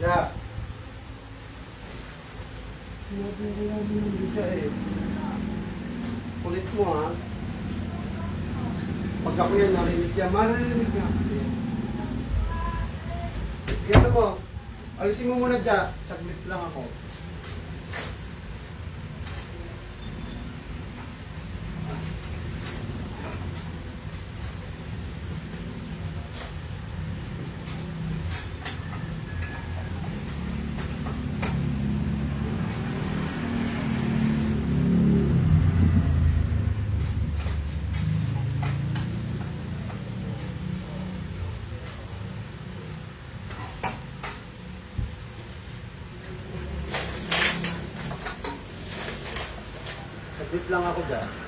Siya. Hindi siya eh. Kulit mo ha. Pag ako yan narinig niya, maririnig nga kasi. Yan mo. Alisin mo muna dyan. Saglit lang ako. Saglit lang ako dyan.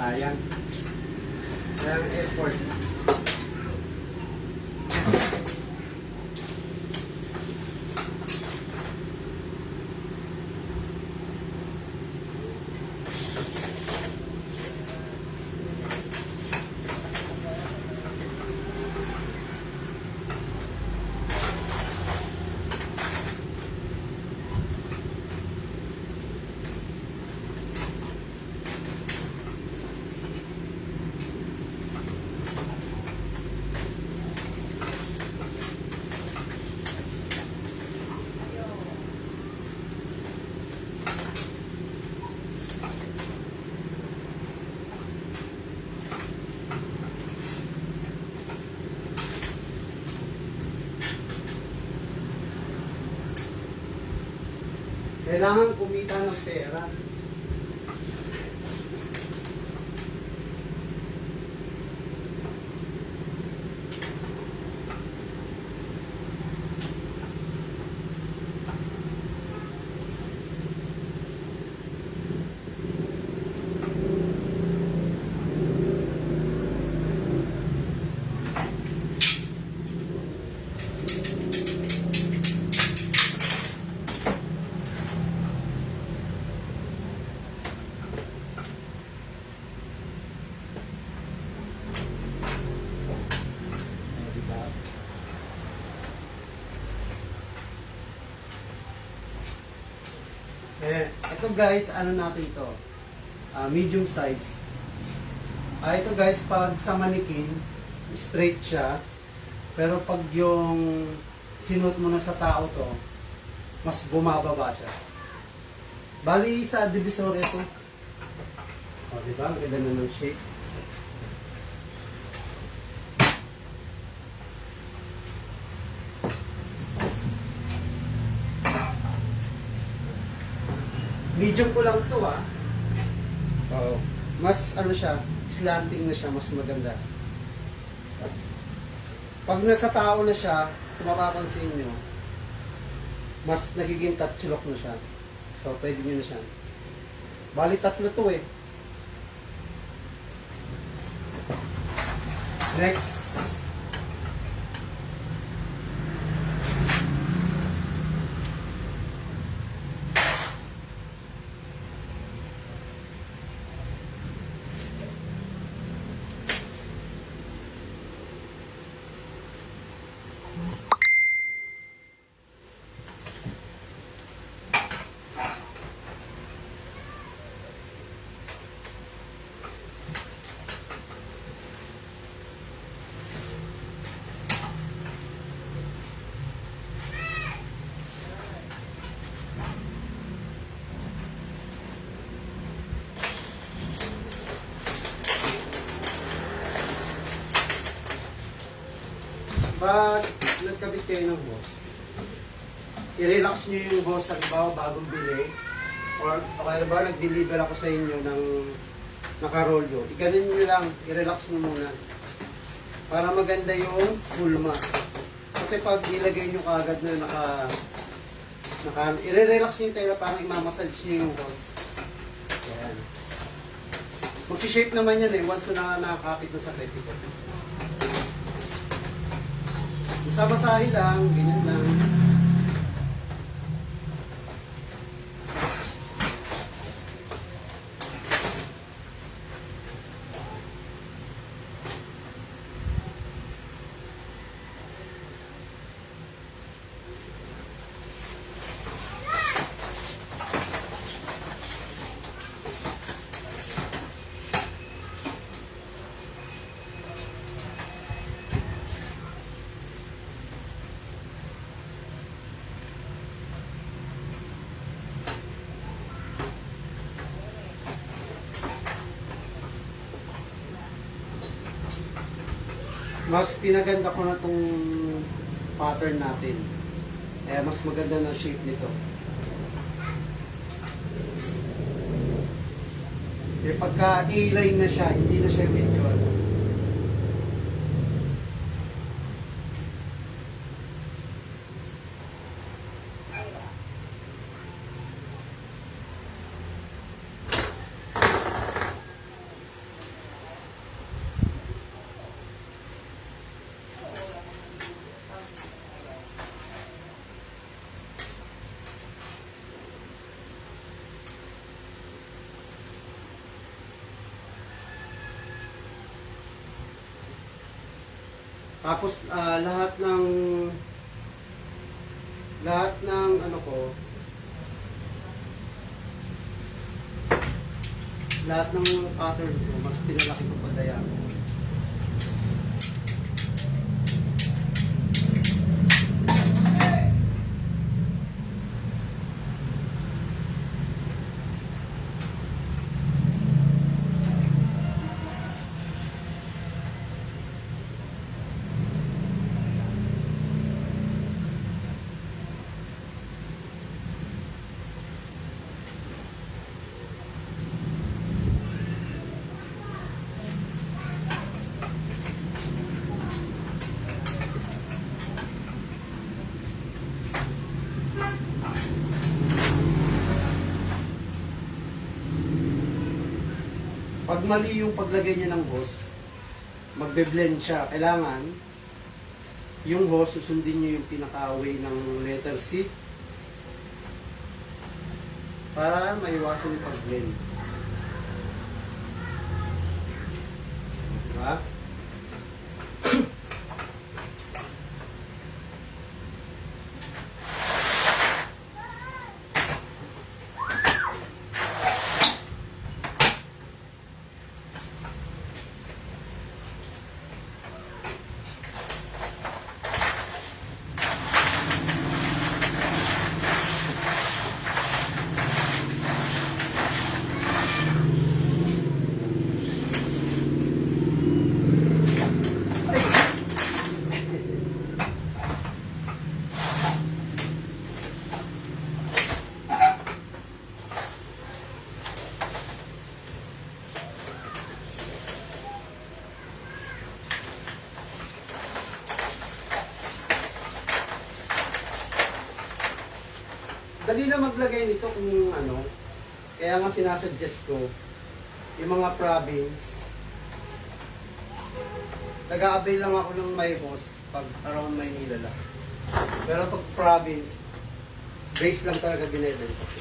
Sayang. Sayang effort. Kailangan kumita ng pera. Ito guys, ano natin to? Medium size. Ito guys, pag sa manikin, straight siya. Pero pag yung sinuot mo na sa tao to, mas bumababa siya. Bali sa divisor ito. O, diba? Ang ganda na ng shape. Medium ko lang to mas ano siya, slanting na siya, mas maganda. Pag nasa tao na siya, kung mapapansin nyo, mas nagiging tatsulok na siya. So, pwede nyo na siya. Bali, tatlo to eh. Next. Pag nagkabit kayo ng hose, i-relax nyo yung hose sa ibaw bagong bili. Or kaya ba nag-deliver ako sa inyo ng nakarolyo. Ikanin nyo lang, i-relax nyo muna. Para maganda yung pulma. Kasi pag ilagay nyo kagad na i-relax nyo yung tela, parang imamassage nyo yung hose. Ayan. Mag-shape naman yan once na nakakapit na sa petticoat. Basa-basahin lang, ganyan lang. Mas pinaganda ko na itong pattern natin. Mas maganda na shape nito. Pagka A-line na siya, hindi na siya medyo Tapos lahat ng ano ko, lahat ng pattern ko, mas pinalaki ko pa diameter. Pag mali yung paglagay niya ng hose, magbe-blend siya. Kailangan yung hose, susundin niyo yung pinaka-way ng letter C para maiwasan yung pag-blend. Diba? Dali na maglagay nito kung ano. Kaya nga sinasuggest ko, yung mga province, nag-a-avail lang ako ng may hose pag around Maynila lang. Pero pag province, base lang talaga binibenta ko.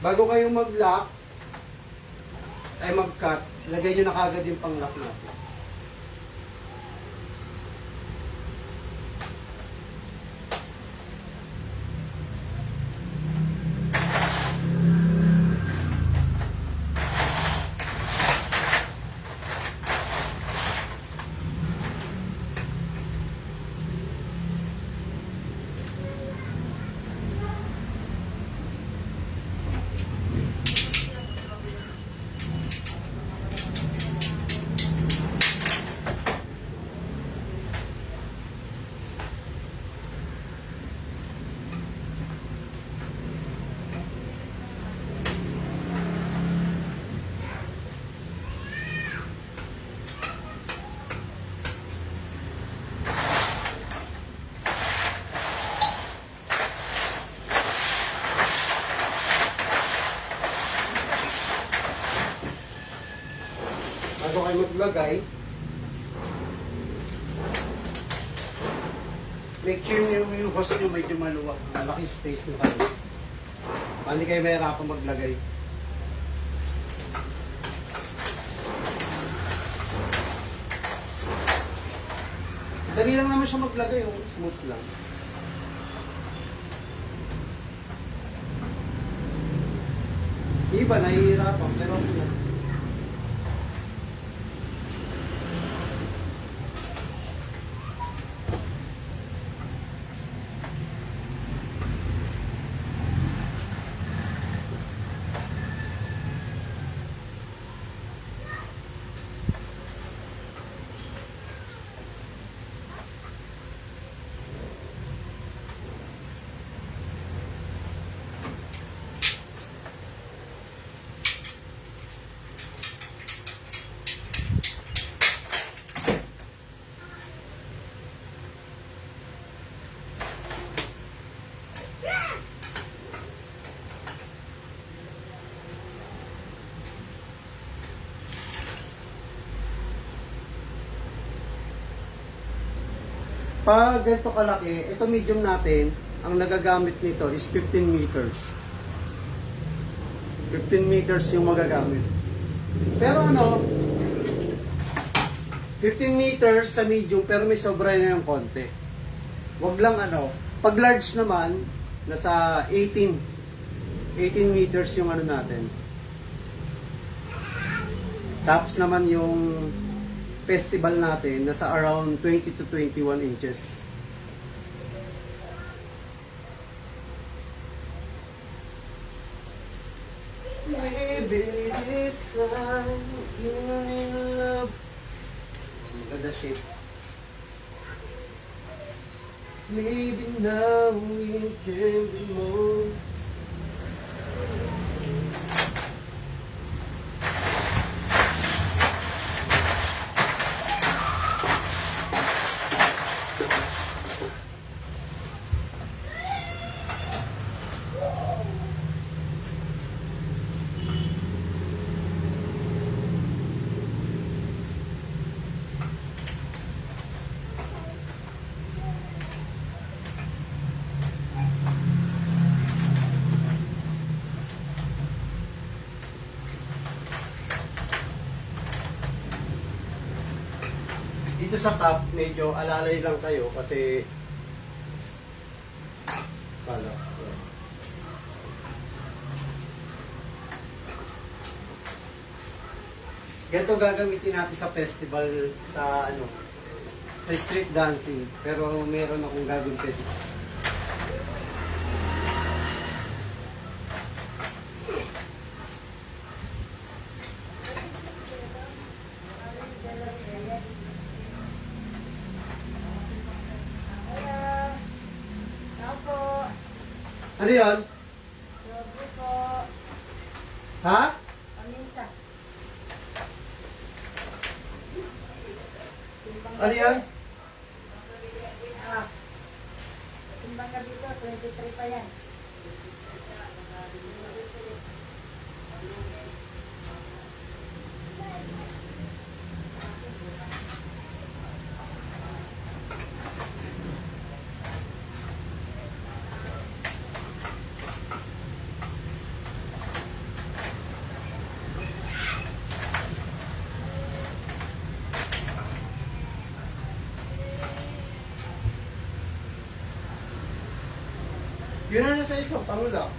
Bago kayong mag-lock, ay mag-cut, lagay nyo na kagad yung pang-lock natin. Bago kayo maglagay, make sure nyo yung hose nyo medyo maluwag. Malaki space nyo kayo. Hindi kayo mahirapan maglagay. Dali lang naman siya maglagay, smooth lang. Iba, nahihirapan, pero pag ganito kalaki, ito medium natin, ang nagagamit nito is 15 meters. 15 meters yung magagamit. Pero ano, 15 meters sa medium, pero may sobra na yung konti. Wag lang ano, pag large naman, nasa 18 meters yung ano natin. Tapos naman yung festival natin, nasa around 20 to 21 inches. Maybe this time you're in love. Maganda shape. Maybe now we can be more. Dito sa top, medyo alalay lang kayo kasi pala. So. Ganito gagamitin natin sa festival sa ano, sa street dancing, pero meron akong gagawin kasi. Ano yun? Sobrang po. Ha? Pamisa. Ano yan? Ah. Timbang ka dito, 23 pa yan. Yun na sa isang pangula.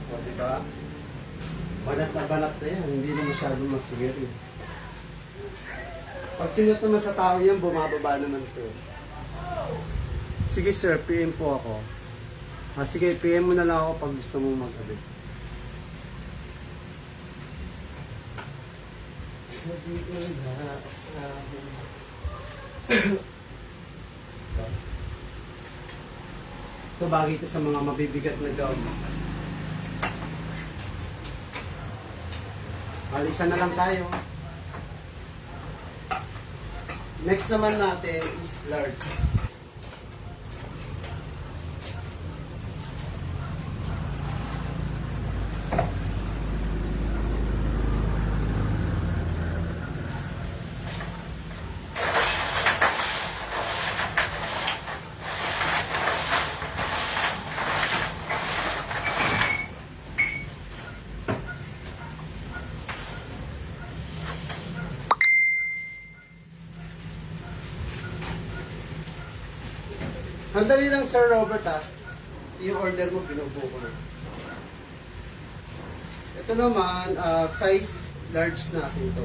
O, diba? Banat na yan. Hindi na masyadong masugir eh. Pag sinot naman sa tao yan, bumababa naman ito. Sige sir, PM po ako. Sige, PM mo na lang ako pag gusto mong mag-abit. Ito bagay ito sa mga mabibigat na gown. Alisan na lang tayo. Next naman natin is large. Handali lang Sir Robert ha. Yung order mo, binubuo ko na. Ito naman, size large natin ito.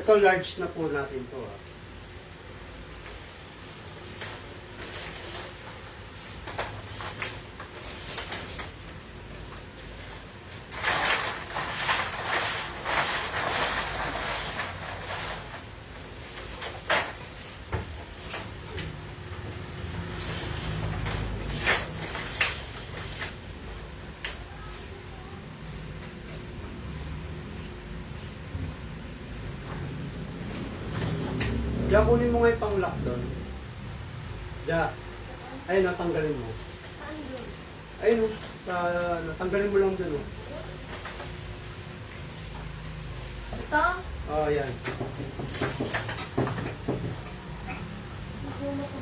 Ito large na po natin to. Diyan, kunin mo nga yung pang-lock doon. Diyan. Ayun, natanggalin mo. Saan yun? Ayun, natanggalin mo lang doon. Oh. Ito? Oh, yan. Nakuha ko.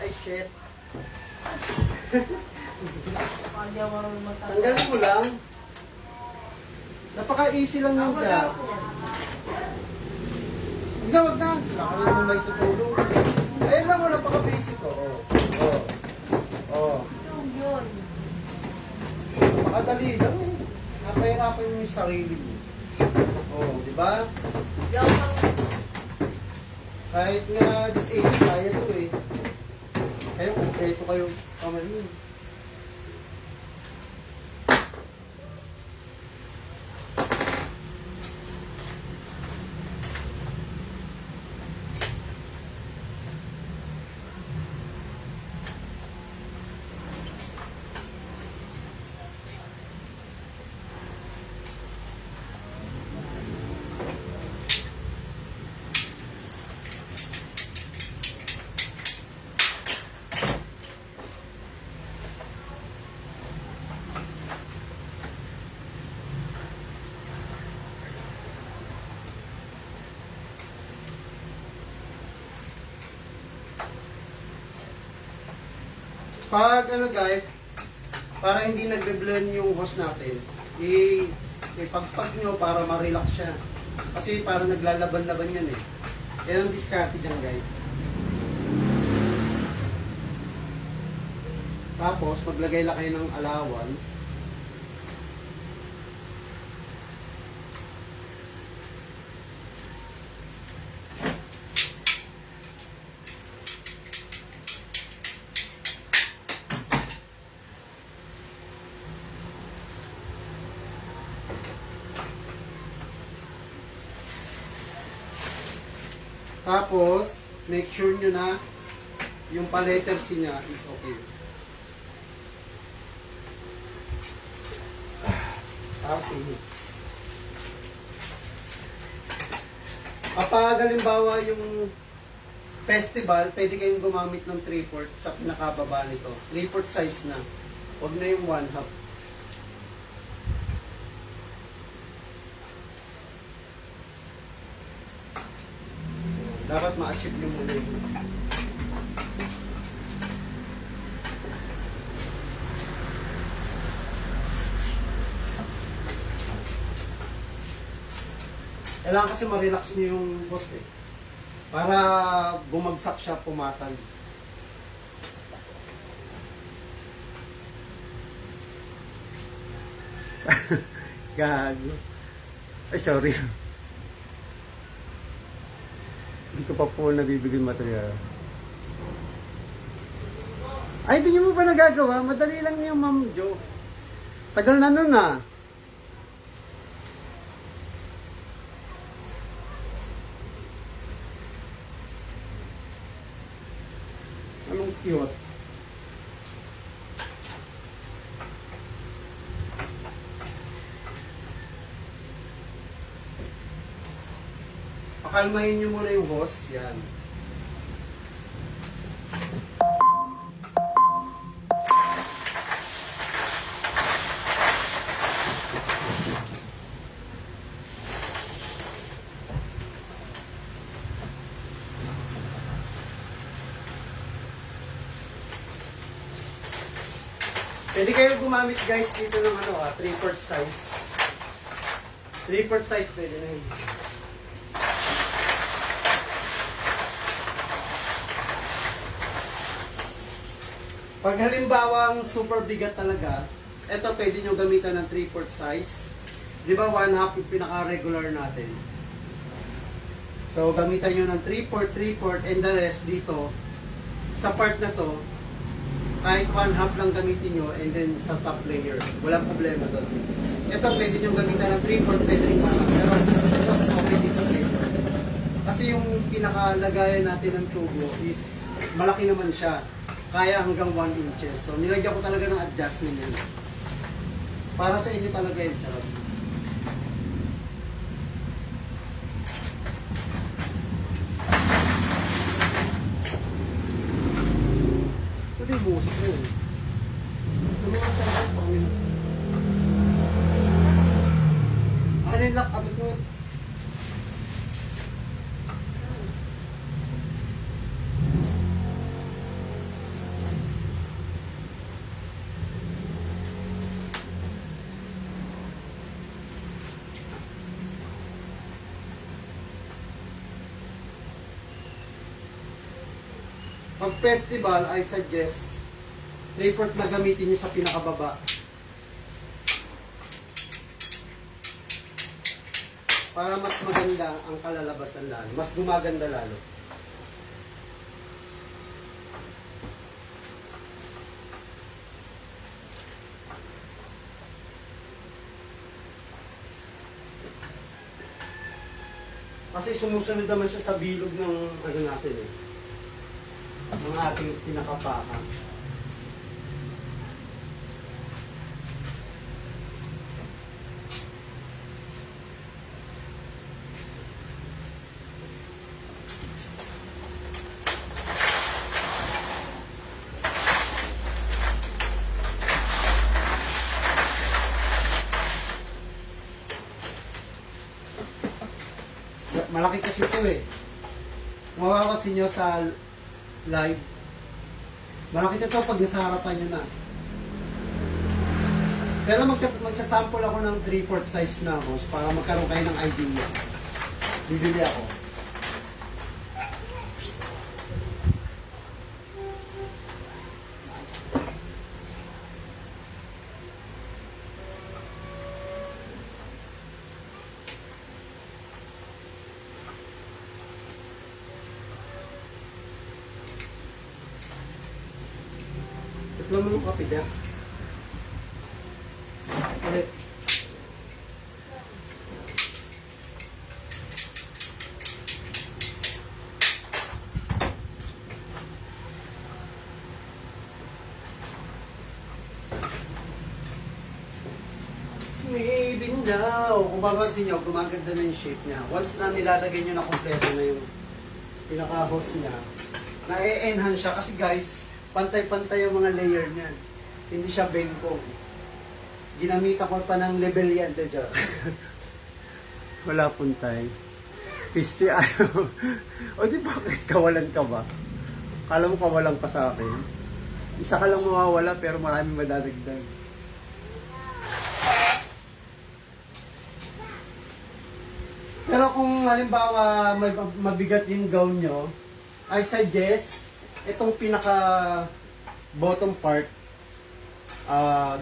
Ay, shit. Hindi ako marunong magtanggal. Tanggalin mo lang. Napaka-easy lang yun Wala ka. ako yan. Huwag na, huwag na. Baka naman may tutulong. Ayun lang, napaka-basic ko. Oh. Yun. Napakadali lang eh. Napahirapan mo yung sarili mo. Oh, di ba? Yung pang... Kahit nga this age, kaya to eh. Kayo, kompleto kayo kamay yun. Pag ano guys, para hindi nagre-blend yung hose natin, ipagpag nyo para ma-relax siya. Kasi parang naglalaban-laban yan eh. Yan ang diskarte dyan guys. Tapos, maglagay lang kayo ng allowance. Tapos, make sure nyo na yung pa-letter C niya is okay. Tapos, kapag halimbawa yung festival, pwede kayong gumamit ng 3/4 sa pinakababa nito. 3/4 size na. Huwag na yung 1/2. Dapat ma-achieve yung muna yun. Kailangan kasi ma-relax niyo yung boss eh. Para bumagsak siya, pumatag. Gago. Ay, sorry. Hindi ko pa po nabibigyan material. Ay, hindi nyo mo ba nagagawa? Madali lang yung Ma'am Jo. Tagal na nun ah. Anong cute? Pakalmahin nyo muna yung hose. Yan. Pwede kayo gumamit guys dito ng 3/4 size. 3/4 size pwede na yun. Pag halimbawang super bigat talaga, ito pwede nyo gamitan ng 3/4 size. Di ba 1/2 yung pinaka-regular natin? So, gamitan nyo ng 3/4, 3/4, and the rest dito, sa part na to, kahit 1/2 lang gamitin nyo, and then sa top layer. Walang problema doon. Ito, pwede nyo gamitan ng 3/4, pwede rin 1/2. Pero, mas okay dito layer. Kasi yung pinakalagayan natin ng tubo is, malaki naman siya. Kaya hanggang 1 inches. So, nilagyan ko talaga ng adjustment yan. Para sa inyo talaga yun, charot. Ito yung buhos ko yun. Tulungan siya ako pang minutes. Ano yung lock? Abot mo. Pag festival, I suggest 3/4 na gamitin nyo sa pinakababa. Para mas maganda ang kalalabasan lalo. Mas gumaganda lalo. Kasi sumusunod naman siya sa bilog ng ano natin eh. Ang ating pinakapaka. Malaki kasi ito eh. Mawawasin nyo sa live. Malaki ito pag nasa harapan nyo na. Pero magsasample ako ng 3/4 size na hose para magkaroon kayo ng idea. Bibili ako. Ito mo yung kape dyan. Ulit. Maybe now. Kung babasin nyo, gumaganda na yung shape niya. Once na nilalagay nyo na kompleto na yung pinaka-hose niya, na-enhance siya. Kasi guys, pantay-pantay yung mga layer niyan. Hindi siya bengkong. Ginamitan ko pa ng level yan. Wala puntay. Pisti ayaw. O di bakit kawalan ka ba? Kala mo kawalan pa sa akin? Isa ka lang mawawala pero maraming madadagdag. Pero kung halimbawa mabigat yung gown nyo, I suggest itong pinaka bottom part,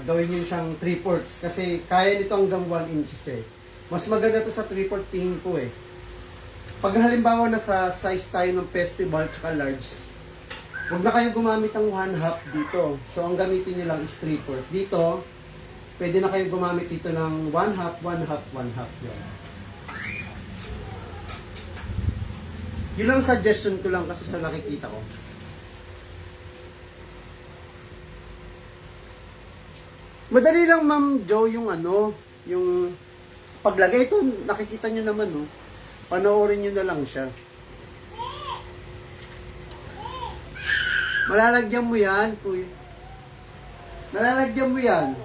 gawin nyo siyang 3/4 kasi kaya nito hanggang 1 inches eh. Mas maganda to sa 3/4 tingin ko eh. Pag halimbawa nasa size tayo ng festival tsaka large, huwag na kayo gumamit ng 1/2 dito. So ang gamitin nyo lang is 3/4. Dito, pwede na kayo gumamit dito ng 1/2, 1/2, 1/2 yun. Yun lang suggestion ko lang kasi sa nakikita ko. Madali lang Ma'am Jo yung ano, yung paglagay ito, nakikita nyo naman no. Panoorin nyo na lang siya. Malalagyan mo yan, kuya. Malalagyan mo yan.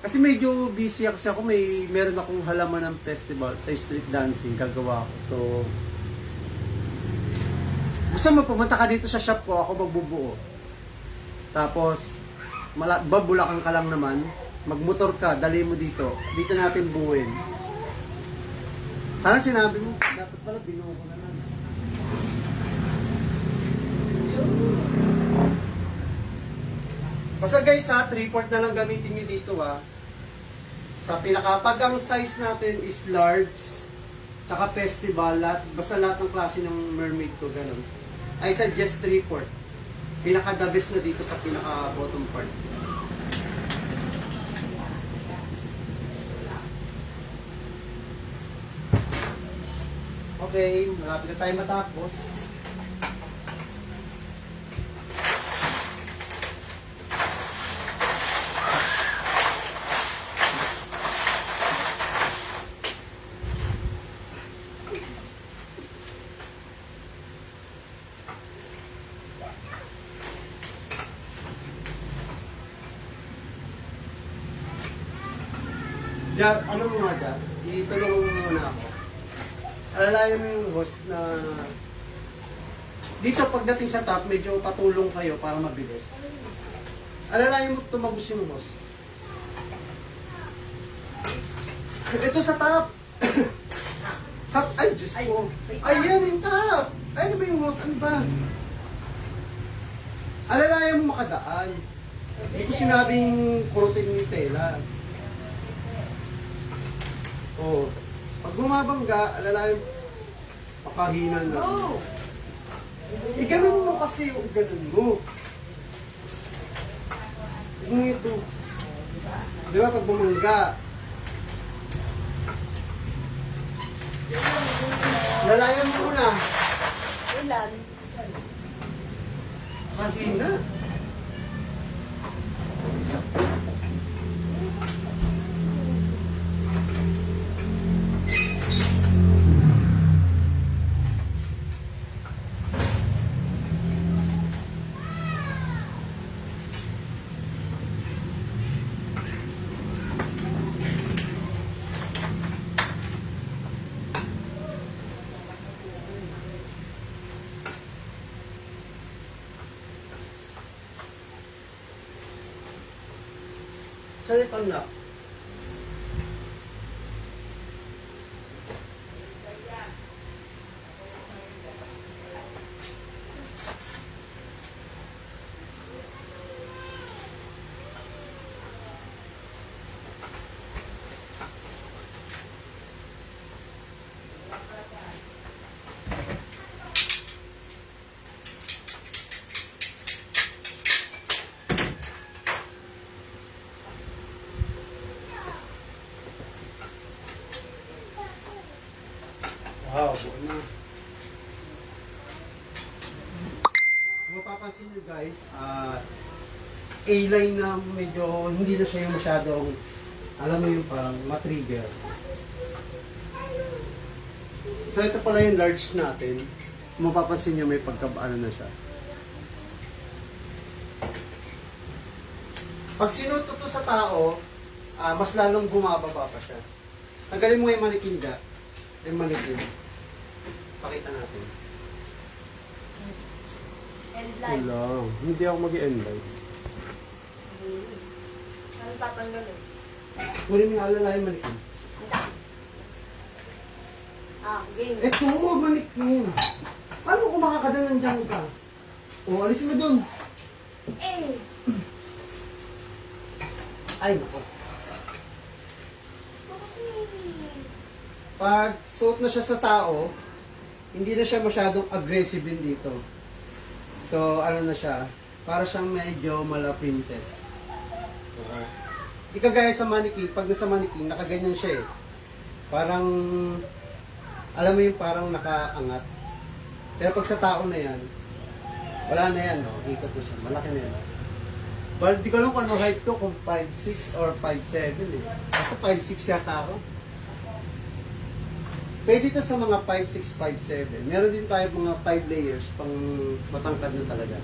Kasi medyo busy ako, meron akong halaman ng festival sa street dancing gagawa ko. So gusto mo pumunta ka dito sa shop ko, ako magbubuo. Tapos babulakan ka lang naman, magmotor ka, dali mo dito. Dito natin buuin. Sana sinabi mo, dapat pala binuo ko na lang. Basta guys ha, 3/4 na lang gamitin nyo dito ha. Sa pinaka, pag ang size natin is large, tsaka festival, basta lahat ng klase ng mermaid ko, ganun. I suggest 3/4. Pinaka the best na dito sa pinaka bottom part. Okay, malapit na tayo matapos. Diyan, ano mo nga dyan? Itulungan mo muna ako. Alalayan mo yung host na dito pagdating sa top, medyo patulong kayo para mabilis. Alalayan mo tumagos yung host. Ito sa top! Ay, Diyos ko! Ayan yung top! Ay, ano ba yung host? Ano ba? Alalayan mo makadaan. Hindi ko sinabing kurutin mo yung tela. Oh. Pag bumabangga, alalayan, pakahinan lang. No! Ganun mo kasi, ganun mo. Huwag mo ito. Di ba, pag bumangga, lalayan mo muna. Ilan? Pahina. Saan yung panlock? Wow, buo na. Kung mapapansin nyo guys, A-line na medyo hindi na siya yung masyadong, alam mo yung parang matrigger. So ito pala yung large natin. Kung mapapansin nyo may pagkabaano na siya. Pag sinuto to sa tao, mas lalong bumababa pa siya. Tanggalin mo yung manikin dyan. Yung manikin. Pakita natin. End line. Wala. Hindi ako mag-end live. Ano tatanggalin? Kunin mo yung alala yung manikin. Game. Ito, manikin. Paano kung makakadanan dyan ka? O, alis mo dun. Eh! Ay, nako. Pag suot na siya sa tao, hindi na siya masyadong aggressive din dito. So, ano na siya, para siyang medyo mala princess. Di kagaya sa mannequin, pag nasa mannequin, nakaganyan siya eh. Parang, alam mo yung parang nakaangat. Pero pag sa tao na yan, wala na yan, no? Ikot na siya, malaki na yan. Well, di ko alam kung ano height ko, kung 5'6 or 5'7 eh. Kasi 5'6 yata ako. Pwede ito sa mga 5'6", 5'7". Meron din tayo mga 5 layers pang matangkad na talaga.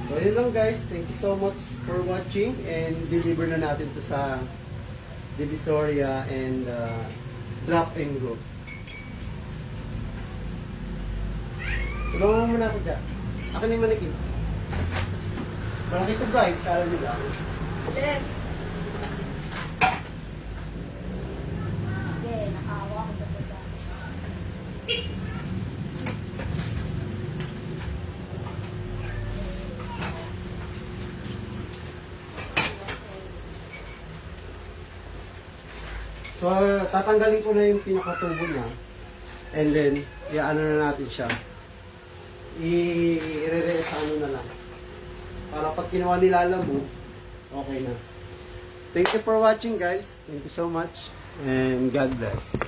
So yun lang guys. Thank you so much for watching and deliver na natin to sa Divisoria and Drop and Go. Tulungan mo muna ako dyan. Akin yung manikin. Malaki ito guys, kala nyo lang. Yes. Okay, nakawa ko sa baba. So, tatanggalin ko na yung pinakatubo niya. And then, i-ano na natin siya. I-re-re sa ano na lang. Para pag ginawa nilalabo, okay na. Thank you for watching guys. Thank you so much. And God bless.